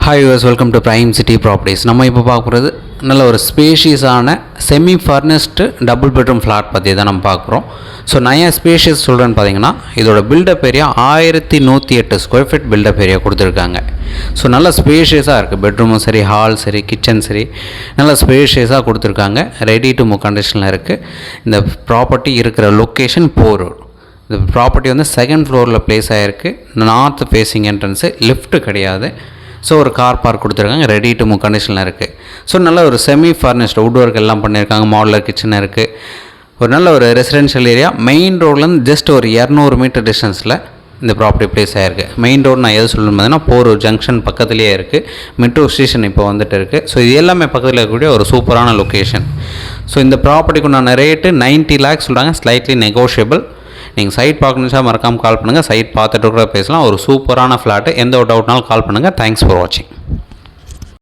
Hi யூஸ் welcome to Prime City Properties. நம்ம இப்போ பார்க்குறது நல்ல ஒரு ஸ்பேஷியஸான semi furnished double bedroom flat பற்றி தான் நம்ம பார்க்குறோம். ஸோ நான் ஏன் ஸ்பேஷியஸ் சொல்கிறேன்னு பார்த்தீங்கன்னா, இதோட buildup area 1108 square feet buildup area கொடுத்துருக்காங்க. ஸோ நல்ல ஸ்பேஷியஸாக இருக்குது. பெட்ரூமும் சரி, ஹால் சரி, கிச்சன் சரி, நல்ல ஸ்பேஷியஸாக கொடுத்துருக்காங்க. ரெடி டு மூவ் கண்டிஷனில் இருக்குது. இந்த ப்ராப்பர்ட்டி இருக்கிற லொக்கேஷன் போரூர். இந்த ப்ராப்பர்ட்டி வந்து செகண்ட் ஃப்ளோரில் ப்ளேஸ் ஆகிருக்கு. நார்த் ஃபேஸிங் என்ட்ரன்ஸு, லிஃப்ட்டு கிடையாது. ஸோ ஒரு கார் பார்க் கொடுத்துருக்காங்க. ரெடி டு மூவ் கண்டிஷனில் இருக்குது. ஸோ நல்ல ஒரு செமி ஃபர்னிஷ்டு வுட் ஒர்க் எல்லாம் பண்ணியிருக்காங்க. மாடுலர் கிச்சன் இருக்குது. ஒரு நல்ல ஒரு ரெசிடென்ஷியல் ஏரியா. மெயின் ரோட்லேருந்து ஜஸ்ட் ஒரு 200 மீட்டர் டிஸ்டன்ஸில் இந்த ப்ராப்பர்ட்டி ப்ளேஸ் ஆகிருக்கு. மெயின் ரோடு நான் எது சொல்லணும் பார்த்தீங்கன்னா, போரூர் ஜங்ஷன் பக்கத்துலேயே இருக்குது. மெட்ரோ ஸ்டேஷன் இப்போ வந்துட்டு இருக்குது. ஸோ இது எல்லாமே பக்கத்தில் இருக்கக்கூடிய ஒரு சூப்பரான லொக்கேஷன். ஸோ இந்த ப்ராப்பர்ட்டிக்கு உண்டான ரேட்டு 90 lakhs சொல்கிறாங்க. Slightly negotiable. நீங்கள் சைட் பார்க்கணுச்சா மறக்காமல் கால் பண்ணுங்கள். சைட் பார்த்துட்டு கூட பேசலாம். ஒரு சூப்பரான ஃப்ளாட்டு. எந்த ஒரு டவுட்னாலும் கால் பண்ணுங்கள். தேங்க்ஸ் ஃபார் வாட்சிங்.